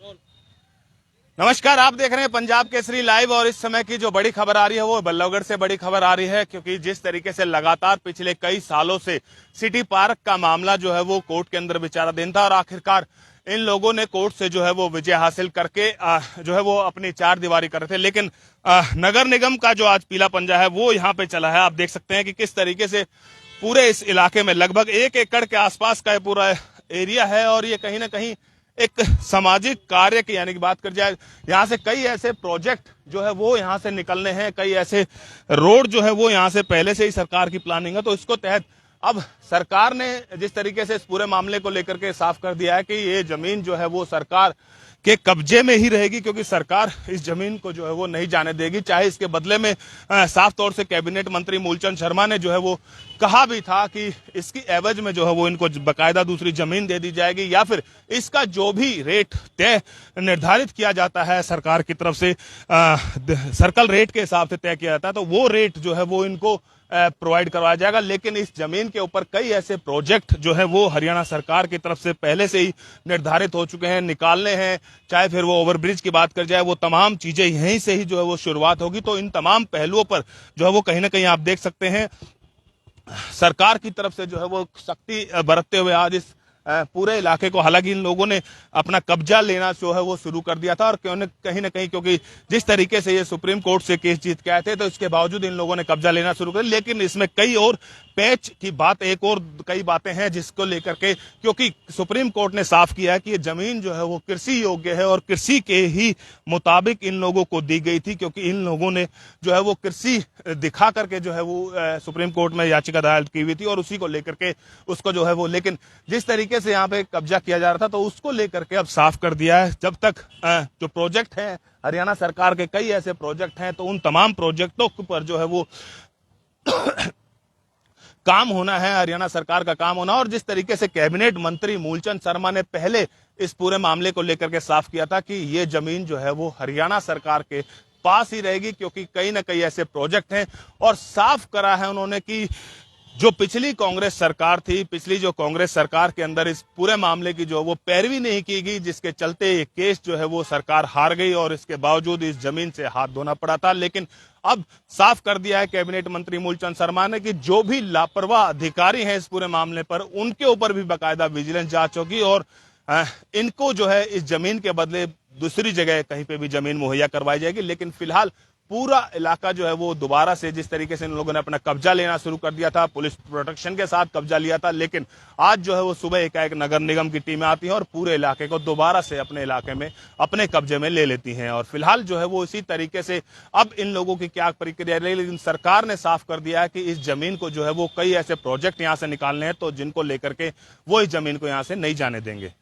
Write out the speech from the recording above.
नमस्कार, आप देख रहे हैं पंजाब केसरी लाइव और इस समय की जो बड़ी खबर आ रही है वो बल्लभगढ़ से बड़ी खबर आ रही है, क्योंकि जिस तरीके से लगातार पिछले कई सालों से सिटी पार्क का मामला जो है वो कोर्ट के अंदर विचाराधीन था और आखिरकार इन लोगों ने कोर्ट से जो है वो विजय हासिल करके जो है वो अपनी चार दीवारी कर रहे थे। लेकिन नगर निगम का जो आज पीला पंजा है वो यहाँ पे चला है। आप देख सकते हैं कि किस तरीके से पूरे इस इलाके में लगभग 1 एकड़ के आसपास का पूरा एरिया है और ये कहीं ना कहीं एक सामाजिक कार्य की यानी कि बात कर जाए, यहाँ से कई ऐसे प्रोजेक्ट जो है वो यहाँ से निकलने हैं, कई ऐसे रोड जो है वो यहाँ से पहले से ही सरकार की प्लानिंग है। तो इसको तहत अब सरकार ने जिस तरीके से इस पूरे मामले को लेकर के साफ कर दिया है कि ये जमीन जो है वो सरकार के कब्जे में ही रहेगी, क्योंकि सरकार इस जमीन को जो है वो नहीं जाने देगी। चाहे इसके बदले में साफ तौर से कैबिनेट मंत्री मूलचंद शर्मा ने जो है वो कहा भी था कि इसकी एवज में जो है वो इनको बकायदा दूसरी जमीन दे दी जाएगी या फिर इसका जो भी रेट तय निर्धारित किया जाता है सरकार की तरफ से सर्कल रेट के हिसाब से तय किया जाता है, तो वो रेट जो है वो इनको प्रोवाइड करवाया जाएगा। लेकिन इस जमीन के ऊपर कई ऐसे प्रोजेक्ट जो है वो हरियाणा सरकार की तरफ से पहले से ही निर्धारित हो चुके हैं, निकालने हैं। चाहे फिर वो ओवरब्रिज की बात कर जाए, वो तमाम चीजें यहीं से ही जो है वो शुरुआत होगी। तो इन तमाम पहलुओं पर जो है वो कहीं ना कहीं आप देख सकते हैं सरकार की तरफ से जो है वो सख्ती बरतते हुए आज इस पूरे इलाके को, हालांकि इन लोगों ने अपना कब्जा लेना जो है वो शुरू कर दिया था और कहीं ना कहीं क्योंकि जिस तरीके से ये सुप्रीम कोर्ट से केस जीत के आए थे तो इसके बावजूद इन लोगों ने कब्जा लेना शुरू कर दिया। लेकिन इसमें कई और पैच की बात, एक और कई बातें हैं जिसको लेकर के, क्योंकि सुप्रीम कोर्ट ने साफ किया है कि ये जमीन जो है वो कृषि योग्य है और कृषि के ही मुताबिक इन लोगों को दी गई थी, क्योंकि इन लोगों ने जो है वो कृषि दिखा करके जो है वो सुप्रीम कोर्ट में याचिका दायर की हुई थी और उसी को लेकर के उसको जो है वो, लेकिन जिस तरीके से यहाँ पे कब्जा किया जा रहा था तो उसको लेकर के अब साफ कर दिया है। जब तक जो प्रोजेक्ट हैं हरियाणा सरकार के कई ऐसे प्रोजेक्ट हैं तो उन तमाम प्रोजेक्टों पर जो है वो काम होना है, हरियाणा सरकार का काम होना। और जिस तरीके से कैबिनेट मंत्री मूलचंद शर्मा ने पहले इस पूरे मामले को लेकर के साफ किया था कि ये जमीन जो है वो हरियाणा सरकार के पास ही रहेगी, क्योंकि कई ना कई ऐसे प्रोजेक्ट हैं। और साफ करा है उन्होंने कि जो पिछली कांग्रेस सरकार थी, पिछली जो कांग्रेस सरकार के अंदर इस पूरे मामले की जो वो पैरवी नहीं की गई, जिसके चलते ये केस जो है वो सरकार हार गई और इसके बावजूद इस जमीन से हाथ धोना पड़ा था। लेकिन अब साफ कर दिया है कैबिनेट मंत्री मूलचंद शर्मा ने कि जो भी लापरवाह अधिकारी हैं इस पूरे मामले पर, उनके ऊपर भी बाकायदा विजिलेंस जांच होगी और इनको जो है इस जमीन के बदले दूसरी जगह कहीं पे भी जमीन मुहैया करवाई जाएगी। लेकिन फिलहाल पूरा इलाका जो है वो दोबारा से, जिस तरीके से इन लोगों ने अपना कब्जा लेना शुरू कर दिया था, पुलिस प्रोटेक्शन के साथ कब्जा लिया था, लेकिन आज जो है वो सुबह एकाएक नगर निगम की टीमें आती हैं और पूरे इलाके को दोबारा से अपने इलाके में अपने कब्जे में ले लेती हैं। और फिलहाल जो है वो इसी तरीके से अब इन लोगों की क्या प्रक्रिया रही, लेकिन सरकार ने साफ कर दिया है कि इस जमीन को जो है वो कई ऐसे प्रोजेक्ट यहाँ से निकालने हैं तो जिनको लेकर के वो इस जमीन को यहाँ से नहीं जाने देंगे।